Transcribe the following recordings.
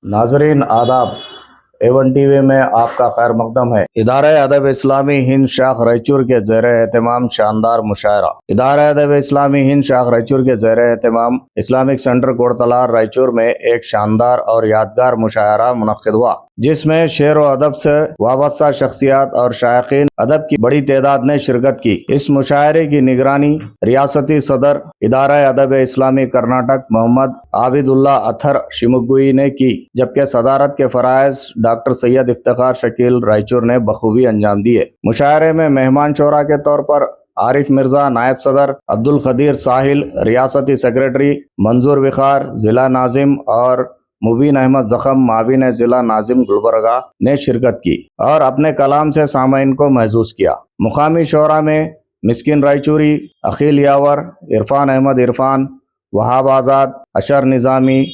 नाजरीन आदाब, Avon TV में आपका खैर मकदम है। इदारा अदब इस्लामी हिंद शाख रायचूर के ज़ेर एहतमाम शानदार मुशायरा। इदारा अदब इस्लामी हिंद शाख रायचूर के ज़ेर एहतमाम इस्लामिक सेंटर कोड़तलार रायचूर में एक शानदार और यादगार मुशायरा मुनक्किद हुआ, जिसमें शेर व अदब से वाबस्ता शख्सियात और शायकीन अदब की बड़ी तादाद ने शिरकत की। इस मुशायरे की निगरानी रियासती सदर इदारा अदब इस्लामी कर्नाटक मोहम्मद आबिदुल्ला अथर शिमुगुई ने की, जबकि सदारत के फराइज डॉक्टर सैयद इफ्तिखार शकील रायचूर ने बखूबी अंजाम दिए। मुशायरे में मेहमान शोरा के तौर पर आरिफ मिर्जा नायब सदर, अब्दुल खदीर साहिल रियासती सेक्रेटरी, मंजूर विखार जिला नाजिम और मुबीन अहमद जखम माविन जिला नाजिम गुलबर्गा ने शिरकत की और अपने कलाम से सामईन को महसूस किया। मुकामी शोरा में मिस्किन रायचूरी, अखिल यावर, इरफान अहमद इरफान, वहाब आज़ाद, अशर निज़ामी,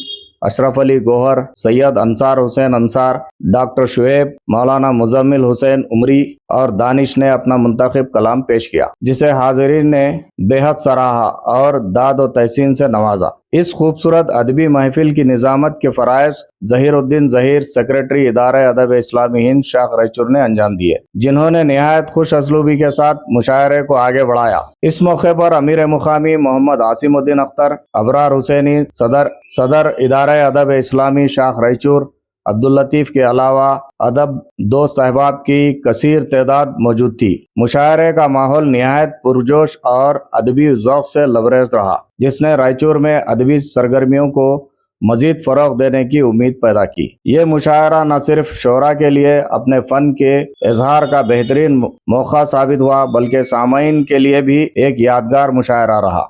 अशरफ अली गोहर, सैयद अंसार हुसैन अंसार, डॉक्टर शुएब, मौलाना मुजम्मिल हुसैन उमरी और दानिश ने अपना मुंतखब कलाम पेश किया, जिसे हाजिरीन ने बेहद सराहा और दाद व तहसीन से नवाजा। इस खूबसूरत अदबी महफिल की निजामत के फराइज जहीरुद्दीन जहीर सेक्रेटरी इदारा अदब इस्लामी हिंद शाख रायचूर ने अंजाम दिए, जिन्होंने निहायत खुश असलूबी के साथ मुशायरे को आगे बढ़ाया। इस मौके पर अमीर मुकामी मोहम्मद आसिमुद्दीन अख्तर, अबरार हुसैनी सदर इदारा अदब इस्लामी शाख रायचूर, अब्दुल लतीफ के अलावा अदब दोस्त अहबाब की कसीर तादाद मौजूद थी। मुशायरे का माहौल निहायत पुरजोश और अदबी ज़ौक़ से लबरेज रहा, जिसने रायचूर में अदबी सरगर्मियों को मज़ीद फ़रोग़ देने की उम्मीद पैदा की। ये मुशायरा न सिर्फ शोरा के लिए अपने फ़न के इजहार का बेहतरीन मौका साबित हुआ, बल्कि सामईन के लिए भी एक यादगार मुशायरा रहा।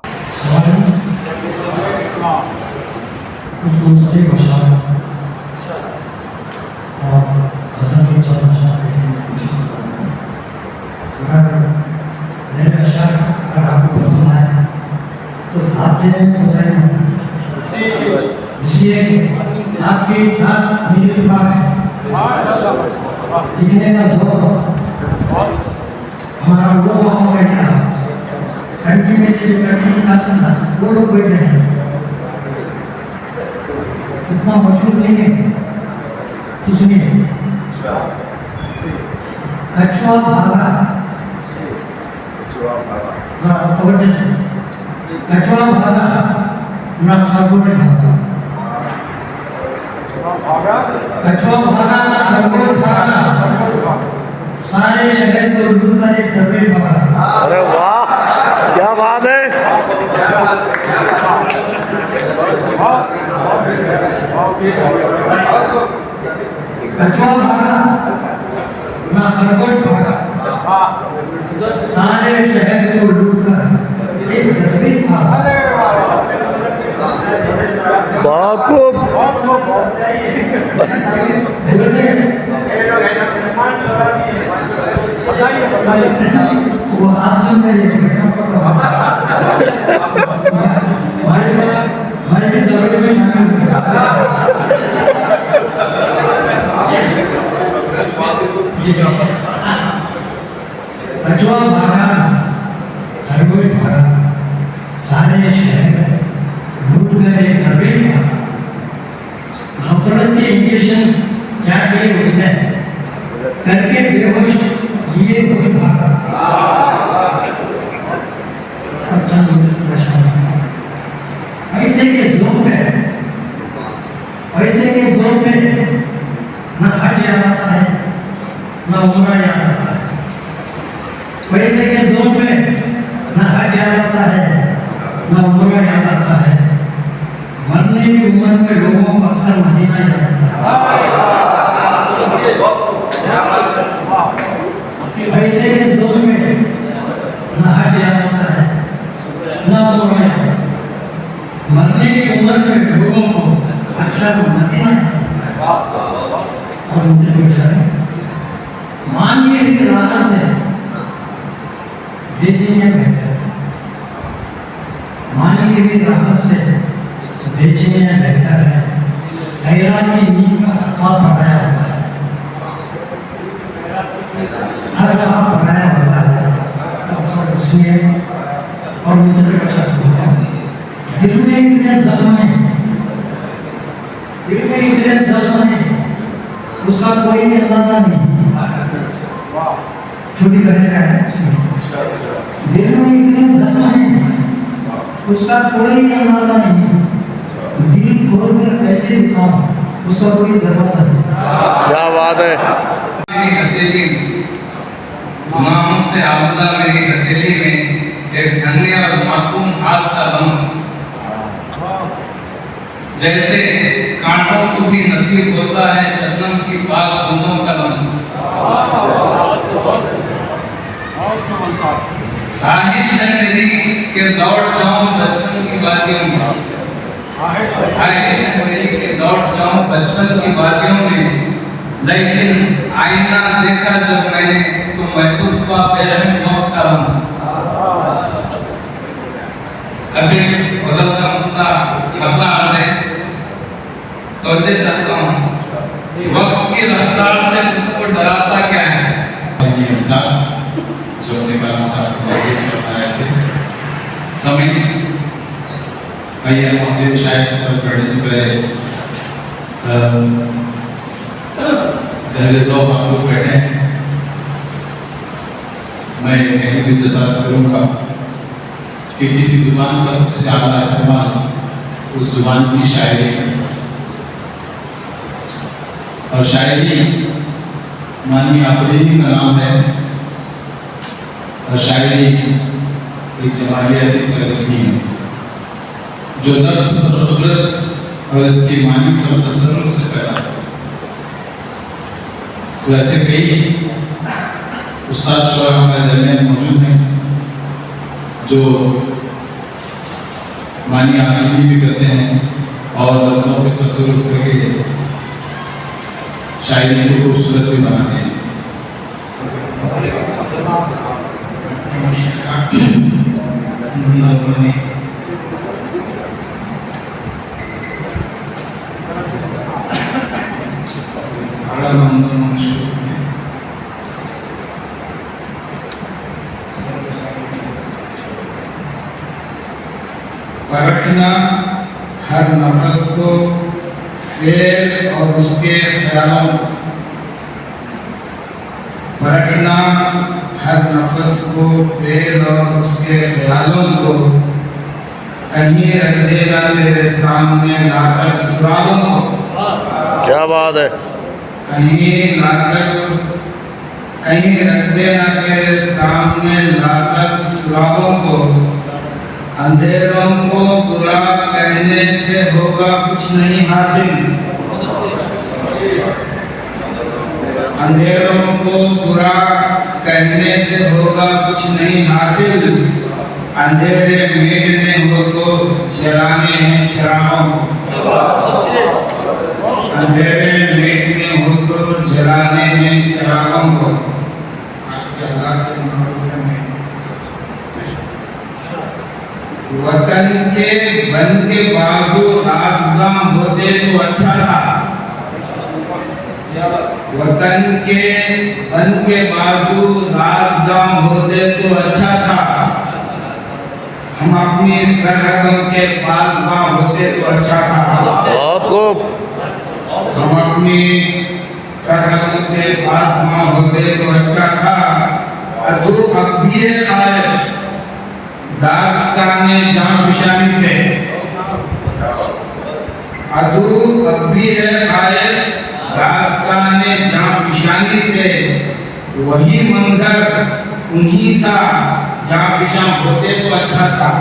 इसलिए आपकी मेरी इत्तेफाक है, लिखने का जोर हमारा वो माहौल बैठा कंट्री में से जो कंट्री आते ना वो लोग बैठे हैं, इतना मशहूर नहीं है। तो सुनिए, कछुआ भागा, हाँ तवज्जो से, कछुआ भागा ना खरगोश भागा, कछुआ भागा ना खरगोश भागा, सारे शहर को लूट कर एक धब्बे भागा। अरे वाह, क्या बात है। कछुआ भागा ना खरगोश भागा, सारे शहर को लूट कर एक धब्बे भागा। बहुत खूब। वो आसन में कछुआ भागा खरगोश भागा, सारे शहर लूट कर एक धब्बे भागा। नफरत की इंजेक्शन क्या किए उसने, करके बेहोश ये कोई भागा। अच्छा पैसे के जोर में, पैसे के जोर में न हज याद आता है न उम्रा याद आता है। पैसे के जोर में न हज याद आता है न उम्रा याद आता है। मरने की उम्र में लोगों को अक्सर मदीना याद आता है। पैसे के जोर में न हज याद आता है न उम्रा याद आता है। मरने की उम्र में लोगों को अक्सर मदीना याद आता है। और मुझे बेचारे मानिए भी राना से बेचेंगे बेहतर, मानिए भी राना से बेचेंगे बेहतर है। हैरान की नींद का हल्का पकाया होता है, हल्का पकाया होता है। और उसमें और मुझे दिल में इतने जख्म है, दिल में इतने जख्म कोई अंदाजा नहीं। छोटी बहन का है, दिल में इतने धर्म है उसका कोई अंदाजा नहीं। दिल खोल कर ऐसे दिखाओ उसका कोई दरवाजा नहीं। क्या बात है। मेरी हथेली मोहम्मद से आबदा मेरी हथेली में एक धन्य और मासूम हाथ का लम्स, जैसे कांटों को भी नसीब होता है शबनम की पाक बूंदों का लम्स। ख्वाहिश है मेरी कि लौट जाऊं बचपन की वादियों में, ख्वाहिश है मेरी कि लौट जाऊं बचपन की वादियों में, लेकिन आईना देखा जब मैंने तो महसूस हुआ बेरहम मौत का रंग। अभी बदल का मसला है तो चाहता हूँ वक्त की रफ्तार से मुझको डराता क्या है। इंसान जो अपने कलाम साहब को पेश करना रहे थे समय भैया हमने शायद पढ़ने से पहले ज़हरे ज़ौक़ आप लोग बैठे हैं। मैं कहीं भी इंतज़ार करूँगा कि किसी ज़ुबान का सबसे ज़्यादा इस्तेमाल उस ज़ुबान की शायरी है, और शायरी मानी आफरीदी का नाम है, और शायरी एक जमालियाती सरगर्मी है जो नफ्स और कुदरत और इसकी मानी और तसल्लुत से पैदा होती है। तो ऐसे कई उस्ताद शुरा हमारे दरमियान मौजूद हैं जो मानी आफरीदी भी करते हैं और लफ्ज़ों पे तसल्लुत करके शायरी को खूबसूरत भी बनाते हैं। परखना हर नफस को फेल और उसके ख्यालों, परखना हर नफस को फेल और उसके ख्यालों को, कहीं रख देना तेरे सामने लाकर सुरागों को। क्या बात है। कहीं रख देना तेरे सामने लाकर सुरागों को, अंधेरों को बुरा कहने से होगा कुछ नहीं हासिल, अंधेरों को बुरा कहने से होगा कुछ नहीं हासिल, अंधेरे मिटने हो तो जलाने हैं चिरागों को, अंधेरे मिटने हो तो जलाने हैं चिरागों को। वतन के बन के बाजू राज़दां होते तो अच्छा था, वतन के बन के बाजू राज़दां होते तो अच्छा था, हम अपनी सरहदों के पासबां होते तो अच्छा था, बहुत खूब। हम अपनी सरहदों के पासबां होते तो अच्छा था। अदू अब भी है ख्वाहिश दास्ताने जांफशानी से, अदू अब भी है ख्वाहिश दास्ताने जांफशानी से, वही मंजर उन्हीं सा जांफशां होते तो अच्छा था।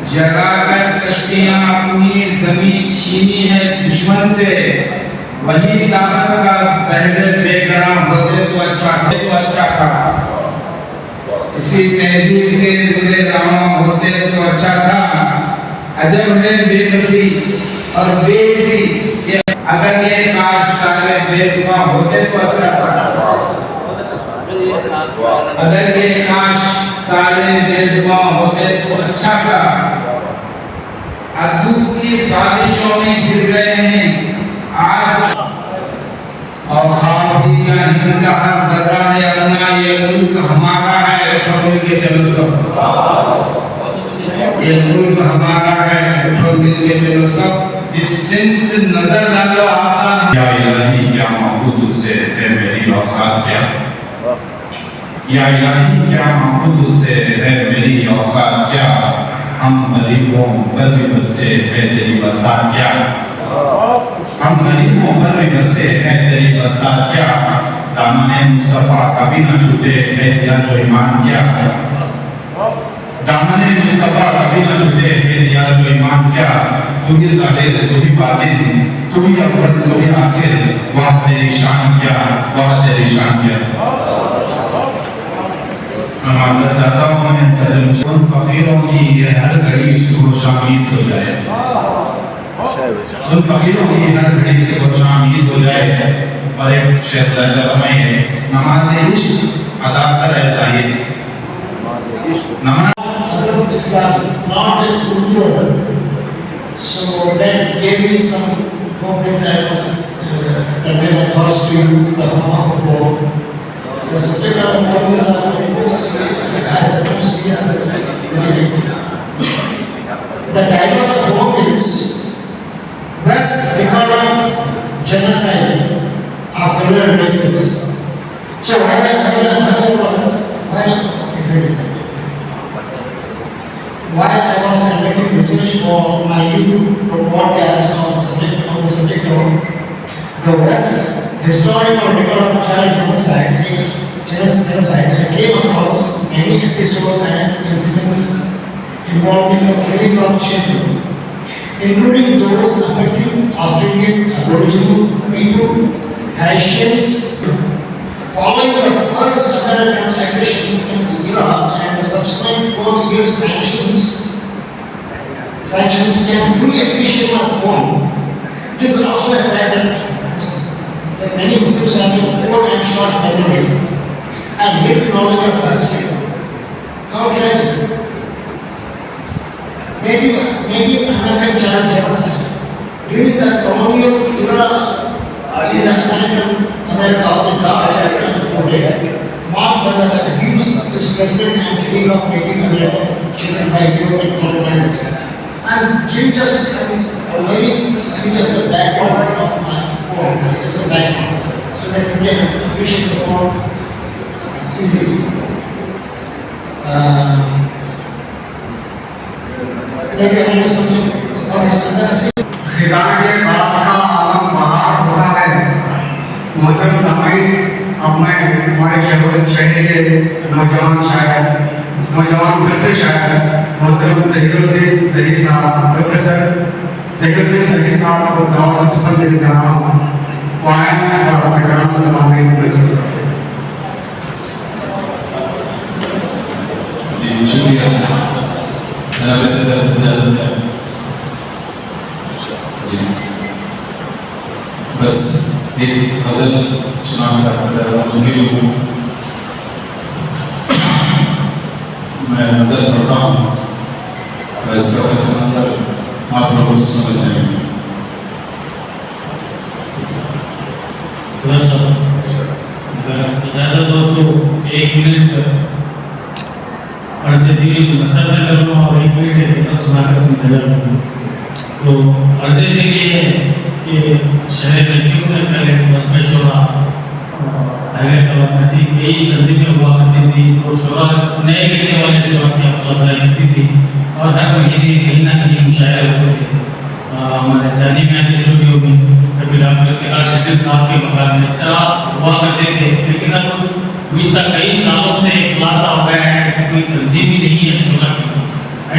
जलाकर कश्तियां अपनी जमीन छीनी है दुश्मन से, वही ताकत का पहले बेकरार होते तो अच्छा था। इसी तहजीब के गुज़े रवा होते तो अच्छा था। अजब है बेबसी और बेसी, अगर ये काश सारे बेजुबा होते तो अच्छा था, अगर ये काश सारे बेजुबा होते तो अच्छा था। अद्दू की साजिशों में घिर गए हैं आज, और ख्वाब भी क्या इनका हर जर्रा है अपना, ये मुल्क हमारा है उठो मिलके चलो सब, ये मुल्क हमारा है उठो मिलके चलो सब। ये सिंध नजर डालो आसान या इलाही क्या मांगू तुझसे है मेरी औकात क्या, या इलाही क्या मांगू तुझसे है मेरी औकात क्या, हम गरीबों पर भी बरसे है तेरी बरसात क्या, हम गरीबों पर भी बरसे है तेरी बरसात क्या, दामने मुस्तफा कभी न छूटे है दिया जो ईमान क्या, दामने मुस्तफा कभी न छूटे है दिया जो ईमान क्या, तू ही ज़ाहिर तू ही बातिन तू ही अव्वल तू ही आखिर, वाह तेरी शान क्या, वाह तेरी शान क्या। मैं माजरत चाहता हूँ इन सारे मुस्लिम फकीरों की ये हर घड़ी सुबह शामिल हो जाए, उन फकीरों की हर घड़ी सुबह शामिल हो जाए, और एक शेर ऐसा फरमाइए, नमाज इश्क अदा कर है ज़ाहिर, नमाज Adab Islam, not just Urdu Adab. So that gave me some hope that I was convey my thoughts to you in the form of a poem. The subject of the poem is of as a true seriousness related. The title of the poem is West Record of Genocide of Colored Races. So while I was conducting research for my YouTube podcast on the subject of the West historical record of child genocide, I came across many episodes and incidents involving the killing of children, including those affecting Australian Aboriginal people, Haitians. Following the first American aggression against Iraq and the subsequent 4 years sanctions can truly appreciate my point. This is also a fact that many Muslims have been poor and short memory and little knowledge of history. How can I say? Maybe American child genocide during the colonial era in the America also marked by the abuse, displacement and killing of Native American children by European colonizers. I'm giving just a background of my poem, just a background, so that we can appreciate the poem easily. खिज़ां के बाप का आलम बहार होता है। मोहतरम सामीन, अब मैं हमारे शहर के नौजवान शायर, नौजवान उभरते शायर मोहतरम ज़हीरुद्दीन ज़हीर साहब, प्रोफेसर ज़हीरुद्दीन ज़हीर साहब को दावत सुखन देने जा रहा हूँ। वाइन और अपने कलाम से सामने जी शुक्रिया जनाब सदर इजाज़त है जी, बस एक गज़ल सुनाकर ज़रा मुमकिन हूँ। मैं गज़ल पढ़ता हूँ और इसका वैसे मतलब आप लोग समझ जाएंगे। थोड़ा सा अगर इजाज़त हो तो 1 मिनट अर्ज़े दिल नसर में करूँ और 1 मिनट एक सुनाकर अपनी जगह लूँ। तो अर्ज़े दिल ये है कि शहर रजू में पहले मजमे शोरा पहले खलासी यही तंजीमें हुआ करती थी, तो शोरा नए लिखने वाले शोरा की अफलाफाई करती थी और हर महीने कहीं ना कहीं मुशायरे होते थे। हमारे जानी में के स्टूडियो में कभी डॉक्टर इफ्तिखार शकील साहब के मकान में इस तरह हुआ करते थे, लेकिन अब गुज़श्ता कई सालों से खुलासा हो गया है, ऐसी कोई तंजीम ही नहीं है शोरा की।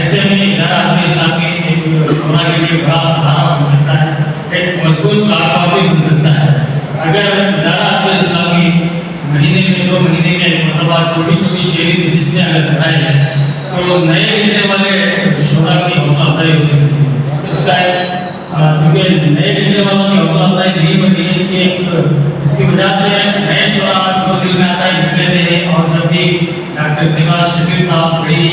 ऐसे में इदारा आदमी इस्लाम के एक शोरा के लिए बड़ा सहारा बन सकता है, एक मजबूत कारकर्दगी बन सकता है। अगर इदारा आदमी इस्लाम की महीने में 2 महीने में एक मरतबा छोटी छोटी शेरी नशिस्तें अगर कराए तो नए लिखने वाले शोरा की हौसला अफजाई हो सकती है। इसका क्योंकि नए लिखने वालों की हौसला अफजाई नहीं होती है, इसकी वजह से नए शोरा जो दिल में आता है लिख लेते हैं, और जब भी डॉक्टर इफ्तिखार शकील साहब बड़ी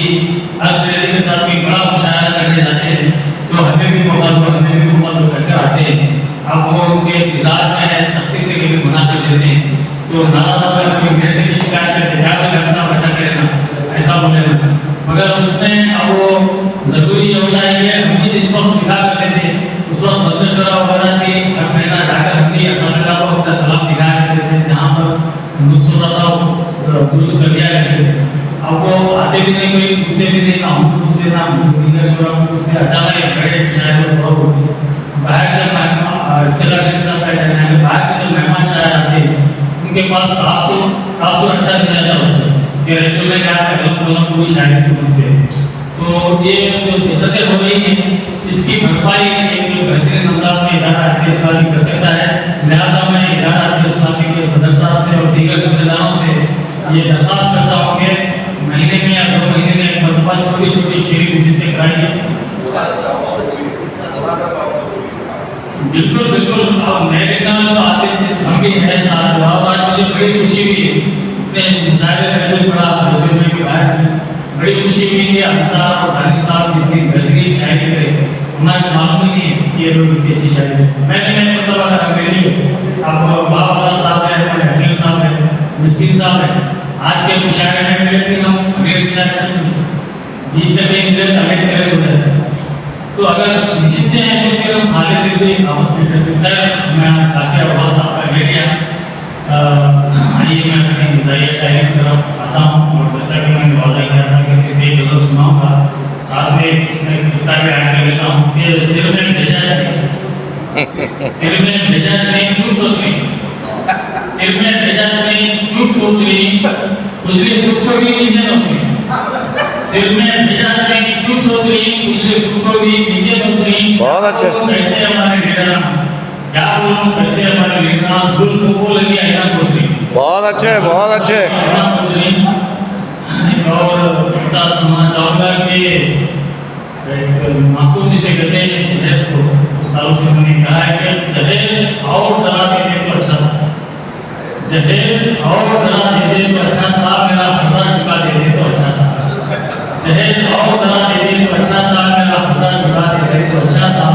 अर्ज़ के साथ भी बड़ा मुशायरा करने जाते हैं तो हदें भी मुकम्मल करके आते हैं। अब वो उनके मिजाज में है, सख्ती से कभी मना कर देते हैं, तो नाराज़ होकर कभी मेरे से भी शिकायत करते क्या करना बचा करे ना, ऐसा बोले ना, मगर उसमें अब वो ज़रूरी होता है कि हम भी जिस वक्त लिखा करते थे उस वक्त दुरुस्त कर दिया करते थे। अब वो आते भी नहीं, कोई पूछते भी नहीं, ना हमको पूछते ना पूछते। अचानक बड़े शायर बहुत होती है बाहर से बाहर के जो मेहमान शायर आते हैं उनके पास तासुर अच्छा दिया जाता है उससे कि रैचूर में क्या है, गलत पूरी शायरी समझते हैं। तो ये जो दिक्कतें हो रही हैं इसकी भरपाई एक बेहतरीन अंदाज में इदारा हदीस इस्लामी कर सकता है। लिहाजा मैं इदारा हदीस इस्लामी के सदर साहब से और दीगर जिम्मेदारों से ये दरख्वास्त करता हूँ कि महीने में या 2 महीने में एक मरतबा छोटी छोटी शेरी विजिटें कराइए। बिल्कुल बिल्कुल, मैं देखता हूँ तो आते से काफी है साथ। आज मुझे बड़ी खुशी हुई, इतने शायद पहले पढ़ा में भी बाहर बड़ी खुशी हुई कि अंसार और दानिश साहब जितनी बेहतरीन शायरी करे हमारे मालूम ही नहीं है कि ये लोग इतनी अच्छी शायरी है। मैंने मतलब अगर मेरी अब बाबा साहब है, हमारे हसीन साहब है, मिस्किन साहब है, आज के मुशायरे में लेकिन हम अगले मुशायरे में बीच में अलग से अलग हो जाते हैं। तो अगर निश्चित हैं तो फिर हम आगे देखते हैं। मैं काफ़ी आवाज़ आपका ले लिया। आइए मैं अपनी बताइए शायरी की तरफ आता हूँ और जैसा कि मैंने वादा किया था कि सिर्फ एक गज़ल सुनाऊंगा, साथ में उसमें कितना भी ऐड कर लेता हूँ कि सिर में भेजा नहीं, सिर में भेजा नहीं क्यों सोच रही, सिर में भेजा नहीं क्यों सोच रही, खुजली खुद को भी नहीं सोच रही, सिर में भेजा नहीं क्यों सोच रही, खुजली खुद को भी नीचे सोच रही। बहुत अच्छे। कैसे हमारे लीडर क्या बोलूं, कैसे हमारे लीडर गुल को लगी आईना खोज रही। बहुत अच्छे, बहुत अच्छे। और बता सुनना चाहूँगा कि मासूम जिसे कहते हैं जहेज को, उस ताल्लुक से मैंने कहा है कि जहेज और जरा देते तो अच्छा था, जहेज और जरा देते तो अच्छा था, मेरा पर्दा चुका देते तो अच्छा था, जहेज और जरा देते तो अच्छा था, मेरा पर्दा चुका देते तो अच्छा था।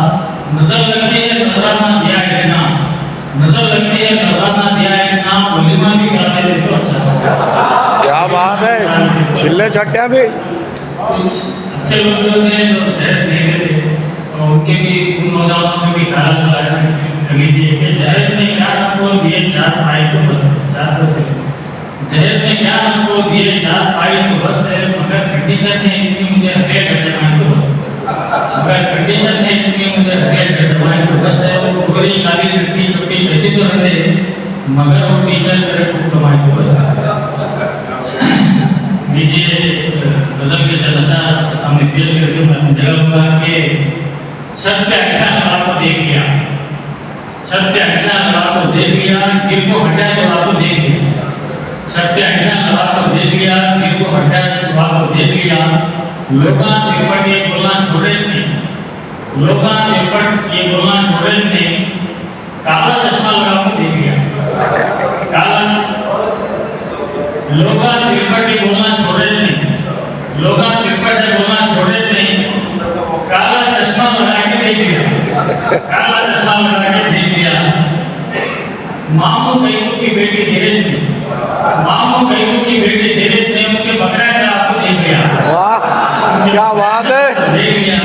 नजर लगती है नजराना दिया इतना, नजर लगती है नजराना दिया इतना, वलीमा भी करा देते तो अच्छा था। क्या बात है, छिल्ले चट्टियाँ भी कुछ अच्छे लोग जो थे जो जहर नहीं लेते और उनके भी उन नौजवानों में भी ख्याल लाया कर लीजिए कि जहर ने क्या हमको दिए 4 पाई तो बस 4 बस है, जहर ने क्या हमको दिए 4 पाई तो बस है, मगर कंडीशन है इतनी मुझे हक़ीक़त कर देना तो बस, मगर कंडीशन है इतनी मुझे हक़ीक़त कर देना तो बस है। वो पूरी खाली लड़की छोटी कैसी तो रहते मगर वो टीचर करे खूब कमाई तो बस। लीजिए गजल के चलचा सामने पेश करके मैं अपनी जगह लूंगा कि सत्य अख्या आपको देख लिया, सत्य अख्या आपको देख लिया, गिर को हटाया तो आपको देख लिया, सत्य अख्या आपको देख लिया, गिर को हटाया तो आपको देख लिया। लोगा तिरपट ये बोलना छोड़े नहीं, लोगा तिरपट ये बोलना छोड़े नहीं, काला चश्मा लगा के देख लिया, काला लोगा तिरपट ये बोलना छोड़े नहीं, लोगा तिरपट ये बोलना छोड़े नहीं, काला चश्मा लगा के देख लिया, काला चश्मा लगा के देख लिया। मामू कईमू की बेटी धीरज ने, मामू कईमू की बेटी धीरज ने उनके बकरा का आपको देख लिया। वाह क्या बात है, देख लिया।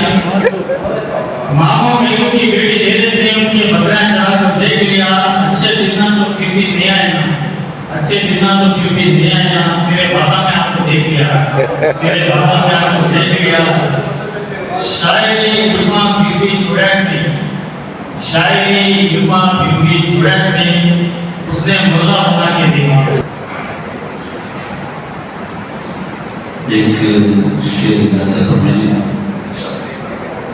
मामू कईमू की बेटी धीरज ने उनके बकरा का आपको देख लिया। अच्छे दिन तो फिर भी नहीं आया, अच्छे दिन तो फिर भी नहीं आया, मेरे बाबा में आपको देख लिया, मेरे बाबा में आपको देख लिया। शायरी युवा बीबी छुड़ैस ने, शायरी युवा बीबी छुड़ैस ने उसने मुर्गा बना के देखा। एक शेर में ऐसा फरमाइए,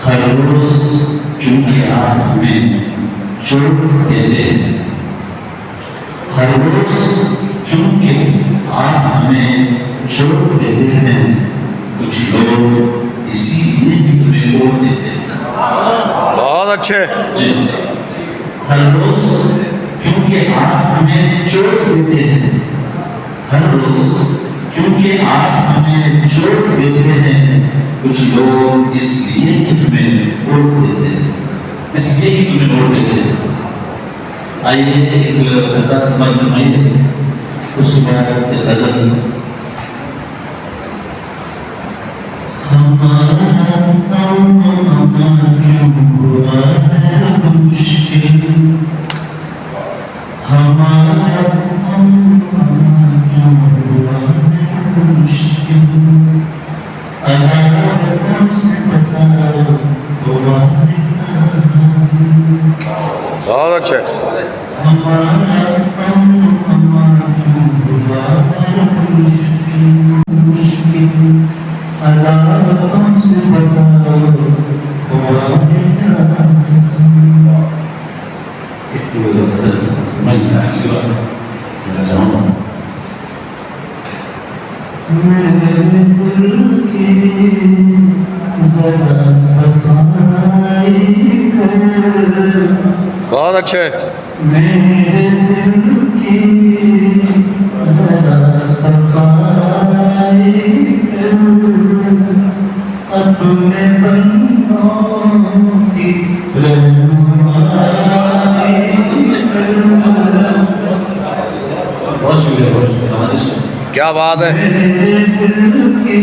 हर रोज क्योंकि आप हमें चोट देते हैं, हर रोज क्योंकि आप हमें चोट देते हैं, कुछ लोग इसीलिए भी तुम्हें वोट देते हैं। बहुत अच्छे। हर रोज क्योंकि आप हमें चोट देते हैं, हर रोज क्योंकि आप हमें चोट देते हैं, कुछ लोग इसलिए ही तुम्हें वोट देते हैं, इसलिए ही तुम्हें वोट देते हैं। आइए एक खता समझ में आइए, उसके बाद एक गजल। हमारा क्यों हुआ है मुश्किल, हमारा क्यों हुआ बहुत अच्छे। अदालतों से बताओ मेरे दिल की जरा सफाई कर, बहुत अच्छे। मेरे दिल की जरा सफाई कर, अपने बंदों की रहनुमाई कर। बहुत शुक्रिया, बहुत शुक्रिया। क्या बात है। मेरे दिल की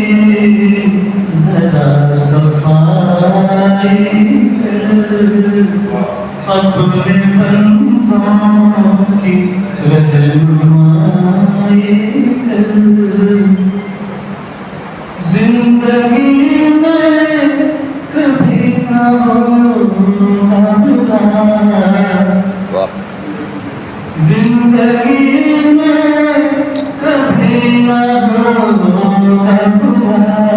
जरा सफाई कर, अपने बंदों की रहनुमाई कर। जिंदगी में कभी ना हो घबराहट, जिंदगी में कभी ना हो घबराहट,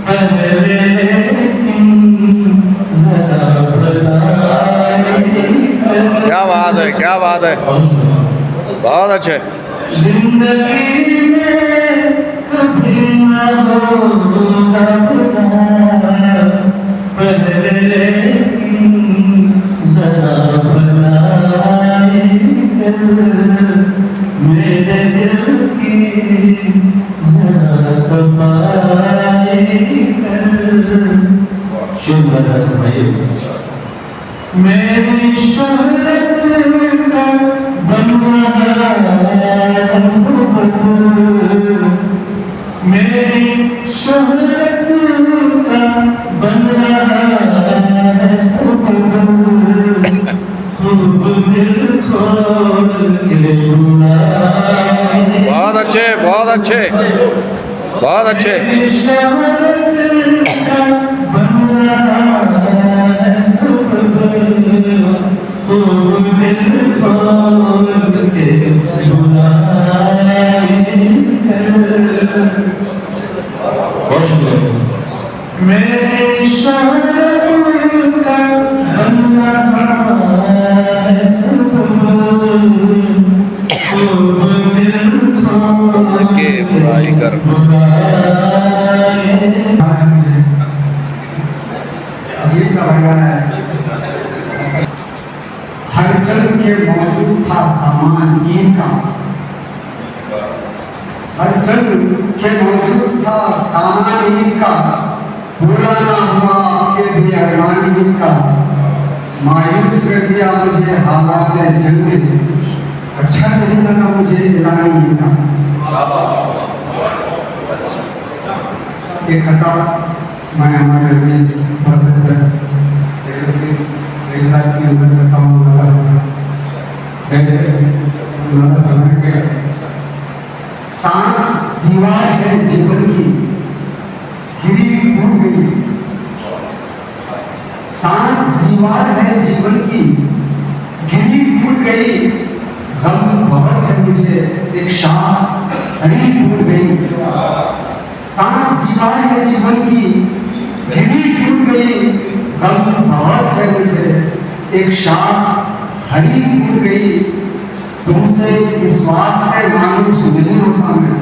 पहले लेकिन जरा भलाई कर। क्या बात है, क्या बात है, बहुत अच्छे। जिंदगी में कभी ना हो घबराहट, पहले लेकिन जरा भलाई कर। मेरे दिल की जरा सफाई कर। मेरी शोहरत का बन रहा है सबब, मेरी शोहरत का बन रहा है सबब, खूब दिल खोल के बुलाए। बहुत अच्छे, बहुत अच्छे, बहुत अच्छे। मेरी शोहरत का बन रहा है सबब, खूब दिल खोल के बुलाए कर। मेरी शोहरत का बन रहा है सबब, खूब दिल खोल के बुराई कर। बुलाए। अजीब सा लग रहा है। हर जन के मौजूद था सामान इनका, हर जन के मौजूद था सामान इनका, पूरा ना हुआ आपके भी अरमान इनका। मायूस कर दिया मुझे हालात जंग ने, अच्छा नहीं लगा मुझे ऐलान इनका। एक खता मैं हमारे अजीज प्रोफेसर ऐसा की नजर करता हूँ, नजर बनाने के सांस दीवार है जीवन की, गिरी टूट गई। सांस दीवार है जीवन की, गिरी टूट गई। गम बहुत है मुझे, एक शाख हरी टूट गई। सांस दीवार है जीवन की, गिरी टूट गई। गम बहुत है मुझे, एक शाख हरी टूट गई। तुमसे इस वास्ते मायूस नहीं होता मैं,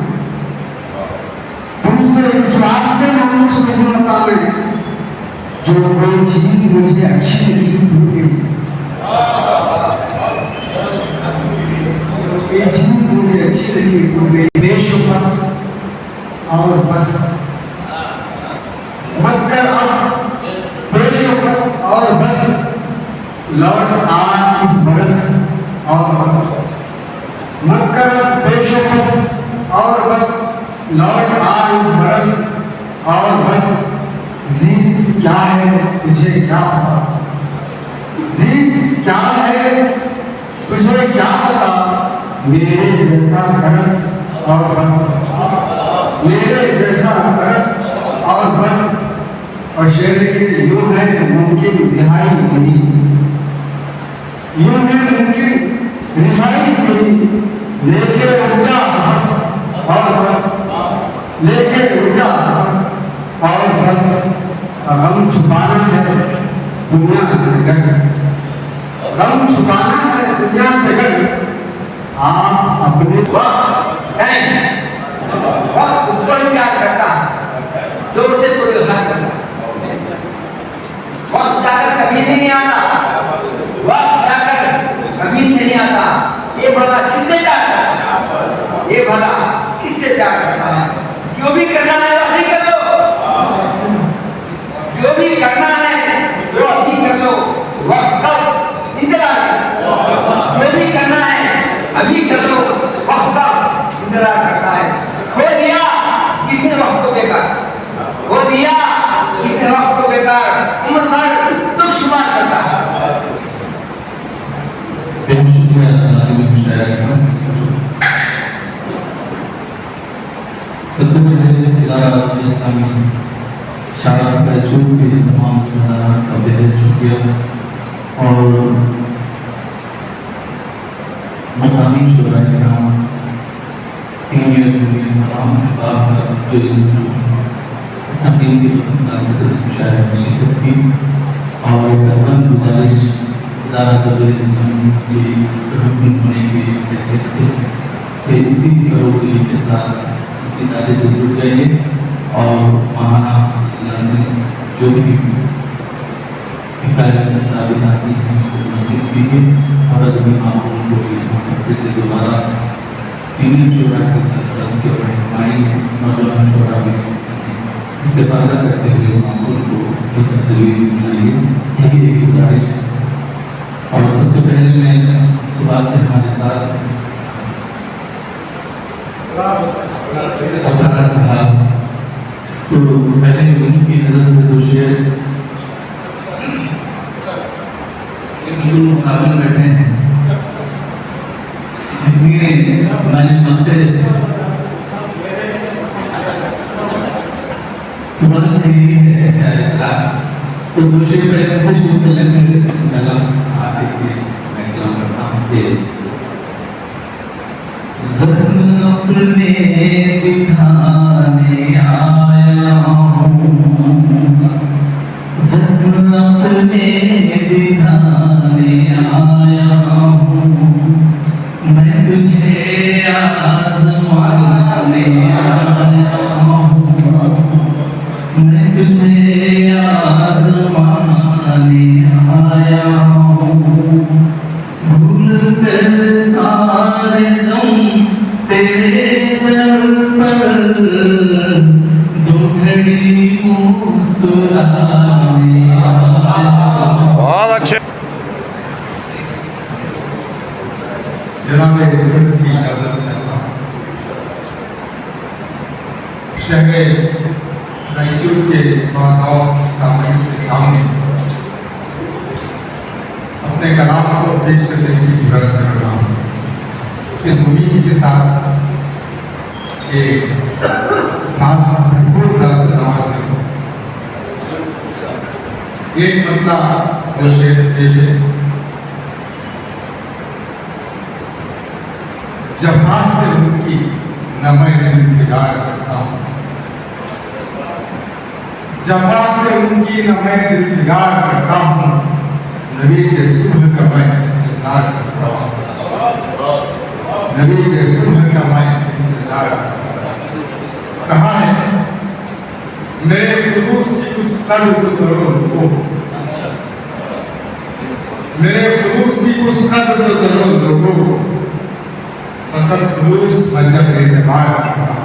तुमसे इस वास्ते मायूस नहीं होता मैं, जो कोई चीज मुझे अच्छी लगी टूट गई। कोई चीज मुझे अच्छी लगी टूट गई। बेशुबस और बस मत कर अब, बेशुबस और बस लौट आ इस बरस और बस। मत कर बेशुबस और बस लौट आ इस बरस और बस। जीज क्या है तुझे क्या पता, जीज क्या है तुझे क्या पता। मेरे जैसा तरस और बस, मेरे जैसा तरस और बस। और शेर के यूं है मुमकिन रिहाई नहीं, लेके ऊर्जा बस और बस, लेके ऊर्जा बस और बस, गम छुपाना है दुनिया से गम, गम छुपाना है दुनिया से गम। आप अपने वक्त उसको ही प्यार करता जो उसे पुरस्कार करता। वक्त जाकर कभी नहीं आता, वक्त जाकर कभी नहीं आता। ये भला किससे प्यार करता है? ये भला किससे प्यार करता है? जो भी करना है वो अभी कर लो, जो भी करना है वो अभी कर लो। वक्त कब इंतजार है, जो भी करना है अभी कर लो। वक्त कब इंतजार करता है। खो दिया जिसने वक्त को बेकार, खो दिया जिसने वक्त को बेकार, उम्र भर दुख शुमार करता है। बहुत शुक्रिया नाज़िम शायर का। सबसे पहले इदारा इस्लामी शायर रायचूर के तमाम ज़िम्मेदारान का बेहद शुक्रिया और मकामी शुराए किराम, सीनियर जूनियर तमाम अहबाब का जो अपना दिन की तस्वीर शायर में शिरकत की और एक गुजारिश इदारा इस्लामी के रुकन होने के हैसियत से कि इसी फरोगीरी के साथ इस इदारे से जुड़ जाइए और महाना इजलास में जो भी हिकायत मुताबिक आती है उसको मंजूर कीजिए और अदबी मामूल को फिर से दोबारा सीनियर शोरा की सरपरस्ती और रहनुमाई में नौजवान शोरा में इस्तेफादा करते हुए मामूल को एक अदबी बनाइए, यही एक गुजारिश है। और सबसे पहले मैं सुबह से हमारे साथ अब्रार साहब, तो पहले उनकी नज़र से दो शेर बिल्कुल मुकाबले बैठे हैं। जितनी मैंने मकते सुबह से ही है क्या ऐसा, तो दो शेर पहले से शुरू कर लेते हैं इंशाल्लाह। आगे के मैं कलाम करता हूँ। ज़ख्म अपने दिखाने आया हूँ, ज़ख्म अपने दिखाने आया हूँ, मैं तुझे आज़माने आया हूँ, मैं तुझे आज़माने आया हूँ। भूल कर सारे गम तेरे दर पर, दो घड़ी मुस्कुराने आया। बहुत अच्छे। जनाब इज्जत की इजाजत चाहता हूँ। शहर रायचूर के बाज़ार सामने के सामने अपने कलाम को पेश करने की जुर्रत कर रहा हूँ। इस उम्मीद के साथ एक भरपूर दर्द से नवाज है। एक मतला वो शेर पेश है। जफा से उनकी न मैं इंतजार करता हूँ, जफा से उनकी न मैं इंतजार करता हूँ, नबी के सुबह का मैं इंतजार करता हूँ, नबी के सुबह का मैं इंतजार कहाँ है। मेरे खुलूस की कुछ कदर तो करो लोगों, मेरे खुलूस की कुछ कदर तो करो लोगों, मतलब खुलूस मजहब एतबार करता,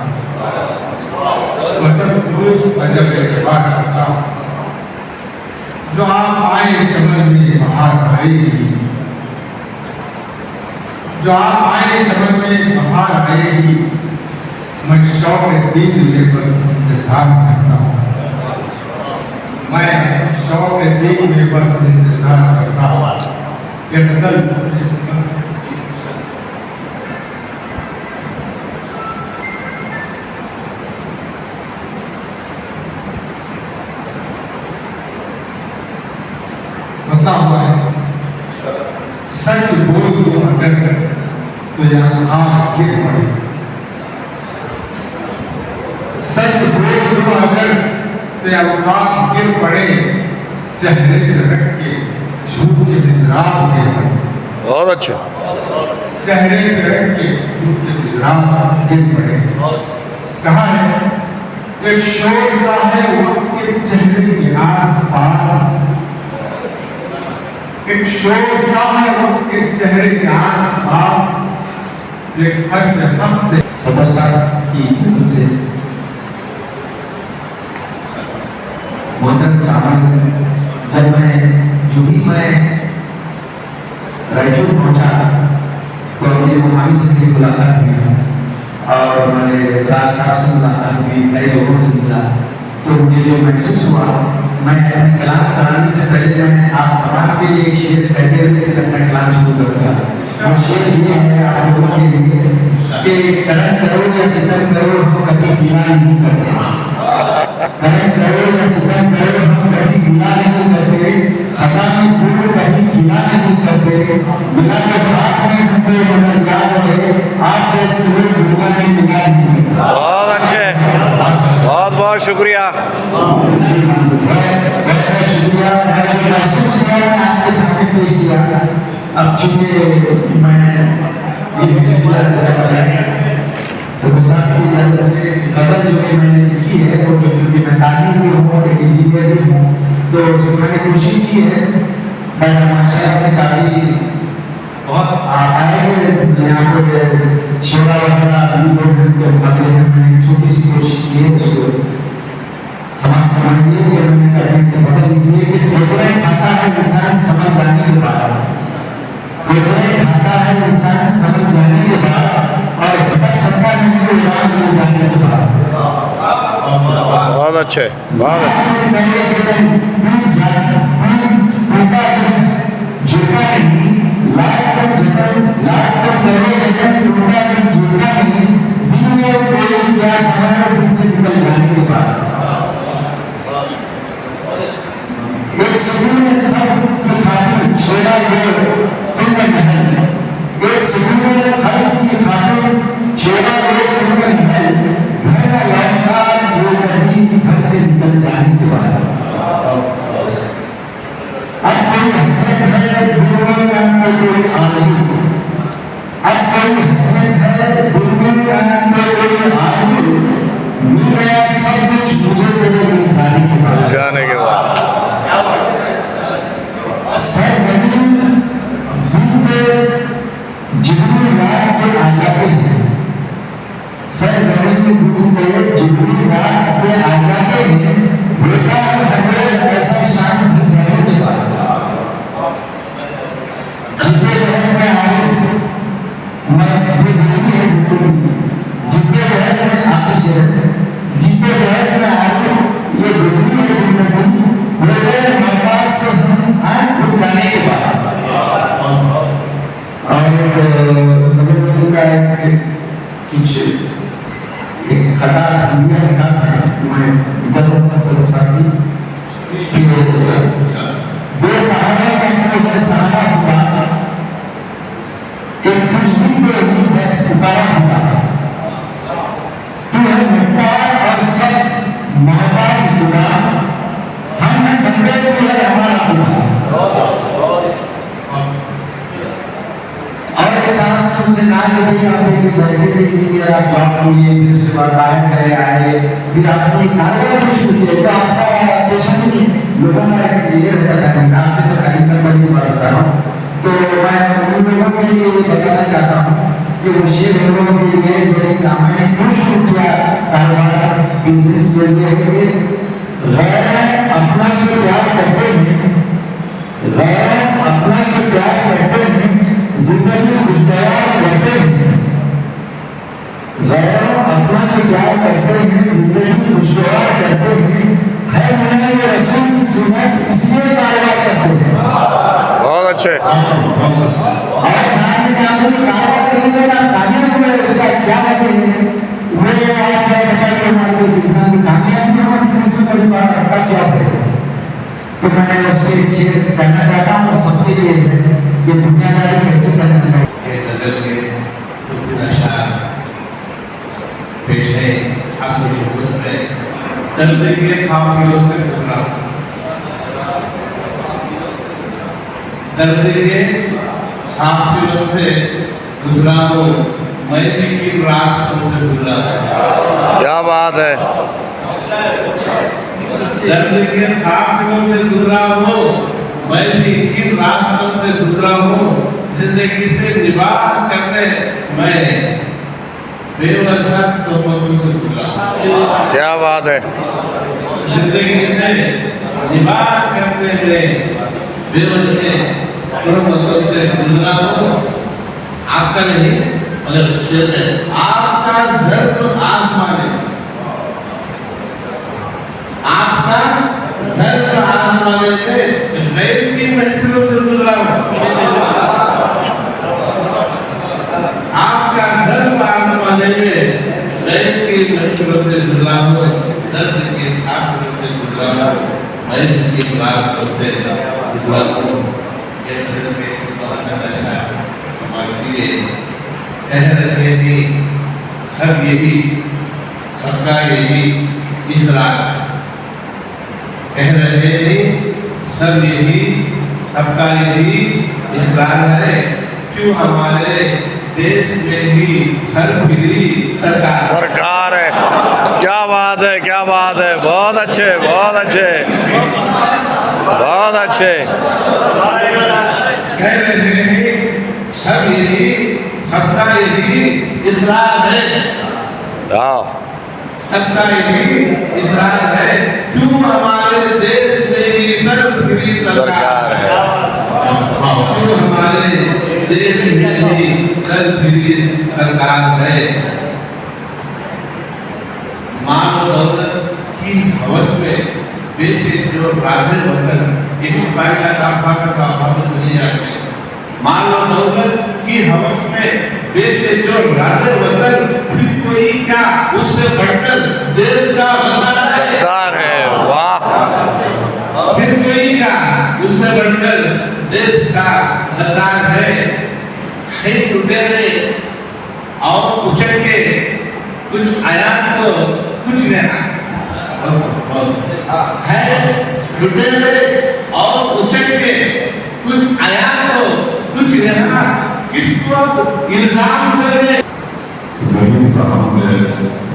मतलब खुलूस मजहब एतबार करता। जो आप आए चमन में बहार आएगी, जो आप आए चमन में बहार आएगी, मैं शौक दीन में बस इंतजार करता हूँ, मैं शौक दीन में बस इंतजार करता हूँ। ये गज़ल बता हुआ है। सच बोल दो अगर तो ये अल्काब गिर पड़े। सच बोल दो अगर तो अल्काब गिर पड़े, चेहरे पे रख के झूठ के मिज़राब गिर पड़े। बहुत अच्छा। चेहरे पे रख के झूठ के मिज़राब गिर पड़े। कहा है एक शोर सा है वक्त के चेहरे के आस-पास, एक शोर सा है वक्त के चेहरे के आस-पास, एक हक से सदर साहब की इज्जत से मोहतरम चावल, जब मैं रायचूर पहुंचा तो मेरे मुहावी से मेरी मुलाकात हुई और मैंने राज साहब से मुलाकात हुई, कई लोगों से मिला। तो मुझे जो महसूस हुआ, मैं अपने कलाम कराने से पहले मैं आप तमाम के लिए एक शेर कहते हुए अपना कलाम शुरू करूँगा। वो शेर ये है आप लोगों के लिए कि करम करो या सितम करो हम कभी गिला नहीं करते, करम करो या सितम करो हम कभी गिला नहीं करते, खसा में फूल कभी खिला नहीं करते, जिला के हाथ में हमको मगर याद है आप जैसे लोग दुनिया में मिला नहीं करते। बहुत अच्छे, बहुत बहुत शुक्रिया। शुक्रिया, मैं महसूस किया, मैं आपके सामने पेश किया। अब चूंकि मैं सदर साहब की इजाज़त से गज़ल जो कि मैंने लिखी है वो क्योंकि मैं ताजिर भी हूँ एक इंजीनियर भी हूँ, तो उसमें मैंने कोशिश की है। मैं माशाअल्लाह से काफ़ी बहुत आए हैं यहाँ पर शोरा वगैरह के मुकाबले में मैंने छोटी सी कोशिश की है उसको समाप्त करवानी है। कि मैंने अपनी गज़ल लिखी है कि ठोकरें खाता है इंसान समझ जाने के बाद, ठोकरें खाता है इंसान समझ जाने के बाद और भटक सकता नहीं वो राह मिल जाने के बाद। बहुत अच्छे, बहुत अच्छे। झूठा नहीं, लाख तक जतन, लाख तक लगे जतन, टूटा नहीं, झूठा नहीं, दिल में कोई क्या समाया दिल से निकल जाने के बाद। एक सुकून खल्क़ की खातिर छोड़ा गया तुमने महल, एक सुकून खल्क़ की खातिर छोड़ा गया तुमने महल, घर का लौटना वो कभी घर से निकल जाने के बाद। अब कोई हसरत है दिल में ना कोई आंसू, अब कोई हसरत है दिल में ना कोई आंसू, मिल गया सब कुछ मुझे तेरे मिल जाने के बाद। जाने के बाद सरजमीन घूमते जिब्रील रात के आ जाते हैं, सरजमीन घूमते जिब्रील रात के आ जाते हैं, होता है हर रोज ऐसा शाम ढल जाने के बाद। जितने जहर में आए मैं ये गुजरी है जिंदगी, जितने जहर में आतिश है, जितने जहर में आए ये गुजरी है जिंदगी, हो गए मकान से हम आए घुट जाने के बाद। और नजर का कुछ एक खता दुनिया का है, मैं इजाजत से साथी बेसहारा कहते हैं सहारा हुआ, एक तुझी पे ही बस पुकारा हुआ, तू है मुख्तार और सब मोहताज खुदा, हम हैं बंदे तू है हमारा खुदा। और एक साहब ने मुझसे कहा कि भाई आपने कि पैसे दे दिए, आप जॉब किए, फिर उसके बाद बाहर गए आए, फिर आपने कारोबार भी शुरू किया, तो आपका पेशा नहीं है। लोगों का ये रहता था, मैं आज से तो खाली संबंध की बात बता रहा हूँ, तो मैं उन लोगों के लिए बताना चाहता हूँ कि वो शेर लोगों के लिए जो एक काम है क्यों शुरू किया कारोबार बिजनेस के लिए, गैर अपना से प्यार करते हैं, गैर अपना से प्यार करते हैं, जिंदगी खुशगवार करते हैं, गैर अपना से प्यार करते हैं, जिंदगी खुशगवार करते हैं, है मैंने ये रसूल की सुन्नत इसलिए कारोबार करते हैं। बहुत अच्छे। और सामने कारोबार करने के बाद कामयाब हुए उसका क्या वजह है, वो आज है बताइए हमारे को इंसान की कामयाबी है बिजनेस में बड़ी बड़ा तब जॉब है। तो मैंने उसके एक शेर कहना चाहता हूँ सबके लिए कि दुनियादारी कैसे करना चाहिए। ये गजल में आपकी खिदमत में दर्द के काफिलों से गुजरा हूं, दर्द के काफिलों से गुजरा हूं, मैं भी किन रास्तों से गुजरा हूं। क्या बात है। दर्द के काफिलों से गुजरा हूं, मैं भी किन रास्तों से गुजरा हूं, जिंदगी से निबाह करने मैं बेवजह तोहमतों से गुजरा हूं। क्या बात है। जिंदगी से निबाह करने में बेवजह तोहमतों से गुजरा हूं। आपका नहीं मगर शेर है, आपका ज़र्फ़ आसमान है, आपका ज़र्फ़ आसमान है, गैर की महफिलों से गुजरा हूं। आपका ज़र्फ़ आसमान है, गैर की महफिलों से गुजरा हूं, दर्द के काफिलों से गुजरा हूं, मैं की रास्तों से गुजरा हूं। ये दिल में बहुत नशा समाती है, कह रहे थे सब यही, सबका यही इकरार, कह रहे थे सब यही, सबका यही इकरार है, क्यों हमारे देश में ही सरफिरी सरकार है। क्या बात है, क्या बात है। बहुत अच्छे, बहुत अच्छे, बहुत अच्छे। कह रहे हैं सब यही, सबका यही इकरार है, सबका यही इकरार है, क्यों हमारे देश में ही सरफिरी सरकार है, क्यों हमारे देश में ही सरफिरी सरकार है। माल दौलत की हवस में बेचे जो राज़े वतन, एक सिपाही का काम पाता था, आप नहीं जाते। माल और दौलत की हवस में बेचे जो राज़े वतन, फिर कोई क्या उससे बढ़कर देश का गद्दार है। वाह। फिर कोई क्या उससे बढ़कर देश का गद्दार है। कई लुटेरे और उछल के कुछ आया तो कुछ नहीं है, लुटेरे और उछल के कुछ आया तो कुछ नहीं, किसको अब इल्जाम करे। ज़मीन साहब ने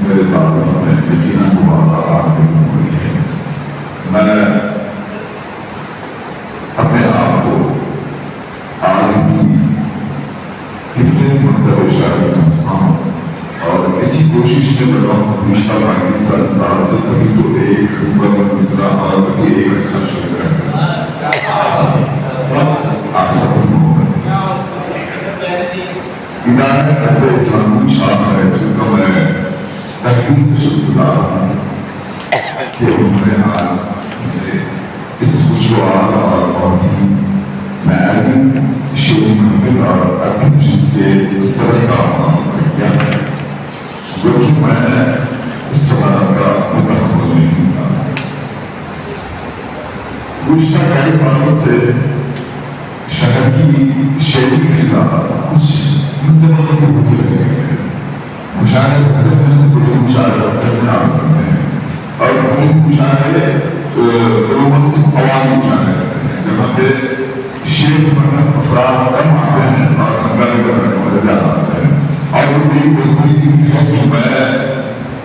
मेरे तारुफ में यकीनन मुबारक आगे हुई है। मैं अपने आप को आज भी कितने मरतबे शायद समझता हूँ और इसी कोशिश में लगा हूँ पिछला 35 साल से कभी तो एक मुकम्मल मिसरा और कभी एक अच्छा शेर कर सकता। आप सब इदारे अहले इस्लामी शाख है जिनका मैं तहरीर से शुक्रगुजार हूँ कि उन्होंने आज मुझे इस खुशगवार और बहुत ही महंगी शेर महफिल और अरबी चीज के सदर का मुकाम किया, जो कि मैं इस सवाल का मुतहम्मिल नहीं था। गुज़श्ता कई सालों से शहर की शेरी फिजा कुछ मुंतज़िम से होती रही है। मुशायरे होते हैं, कोई मुशायरे अपने आप करते हैं और कोई मुशायरे रोमांसिक अवामी मुशायरे करते हैं, जहाँ पे शेर फहम अफराद कम आते हैं और हंगामे करने वाले ज़्यादा आते हैं। और वो मेरी मजबूरी है कि मैं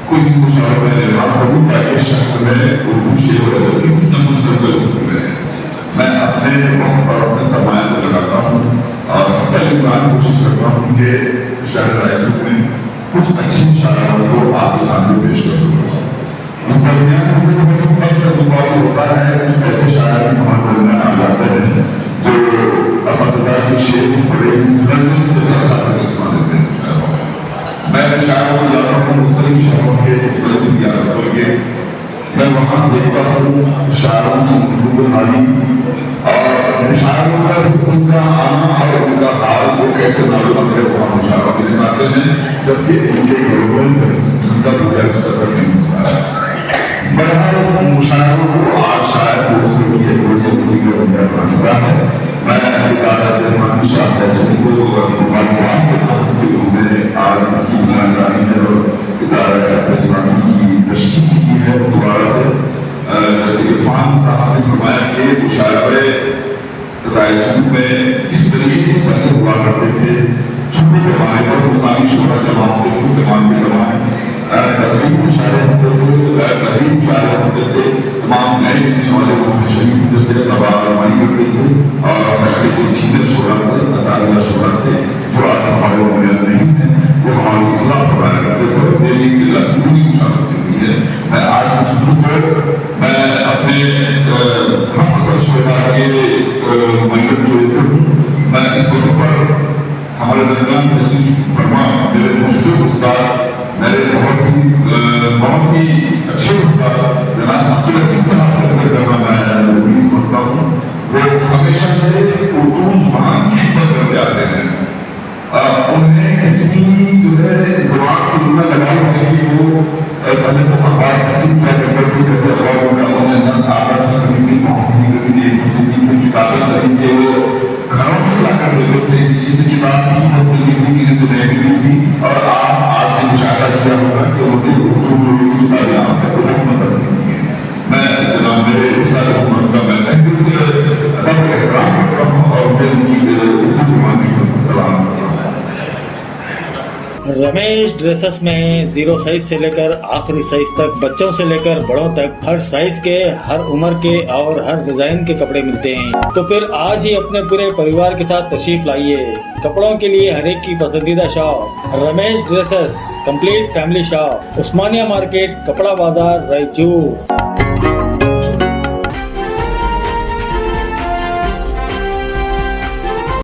कोई मुशायरे में लिखा करूँ ताकि शहर में उर्दू शेर बदल के कुछ न कुछ नजर होते रहे। मैं अपने वक्त पर अपने सरमाया को लगाता हूँ और तरीकान कोशिश करता हूँ कि शहर रायचूर में कुछ अच्छी शायरों को आपके सामने पेश कर सकूँ। इस दरमियान मुझे बहुत तजुर्बा होता है, कुछ ऐसे शायर भी हमारे दरमियान आ जाते हैं जो असतज़ा के शेर बड़े लंदन से सजा सुना देते हैं शायरों में। मैं शायरों को जाता हूँ मुख्तलिफ शहरों के, मुख्तलिफ रियासतों के, मैं वहाँ देखता हूँ शायरों की मखलूक हाली और मुशायरों का भी उनका आना और उनका हाल वो कैसे मालूम है, वहाँ मुशायरों में दिखाते हैं, जबकि इनके घरों में उनका पूरा स्तर पर नहीं होता है। बहरहाल मुशायरों को आज शायद दूसरे के कोई जिंदगी का जरिया बना चुका है। मैं इदारा इस्लामी शाख को मुबारकबाद देता हूँ कि उन्होंने आज इसकी बुनियाद डाली है और इदारा इस्लामी की तशकील की है वो दोबारा से जैसे इरफान साहब ने फरमाया कि मुशायरे रायचूर में जिस तरीके से पहले हुआ करते थे, छोटे पैमाने पर मुकामी शोरा जमा होते थे, तमाम के तमाम तकरीब मुशायरे होते थे, तहरीर मुशायरे होते थे, तमाम नए लिखने वाले वहाँ पे शरीक होते थे, तबाह आजमाई करते थे और ऐसे कोई सीनियर शोरा थे, असातिज़ा शोरा थे जो आज हमारे मौजूद नहीं है, वो हमारी इस्लाह फरमाया करते थे और मेरी पूरी मुशावरत से हुई है। मैं आज कुछ को मैं अपने हम असल शोरा के मंदिर की वजह से हूँ। मैं इस वक्त पर हमारे दरमियान तशरीफ फरमा मेरे मुश्किल उस्ताद, मेरे बहुत ही अच्छे उस्ताद जनाब अब्दुल लतीफ साहब का जिक्र करना मैं जरूरी समझता हूँ। वो हमेशा से उर्दू ज़ुबान की खिदमत करते आते हैं। उन्हें इतनी जो है ज़ुबान से उतना लगाव है कि वो पहले तो अखबार पसंद किया करते थे, कभी अखबार उनका उन्हें न आता था, कभी नहीं पहुँचती, कभी नहीं होती थी, कोई किताबें खरीदते वो घरों से ला कर देते थे, किसी से किताब की कीमत मिलती थी, किसी से नहीं मिलती थी। और आप आज ने मुशाहिदा किया होगा कि उन्होंने उर्दू की किताबें आपसे को बहुत पसंद की है। मैं जनाब मेरे उस्ताद का मैं तहे दिल से अदब और एहतराम करता हूँ और मैं उनकी उर्दू ज़ुबान की सलाम करता हूँ। रमेश ड्रेसेस में 0 साइज से लेकर आखिरी साइज तक, बच्चों से लेकर बड़ों तक, हर साइज के, हर उम्र के और हर डिजाइन के कपड़े मिलते हैं। तो फिर आज ही अपने पूरे परिवार के साथ तशरीफ लाइए। कपड़ों के लिए हर एक की पसंदीदा shop Ramesh dresses, complete family shop, Osmania market, कपड़ा बाजार, रायचूर।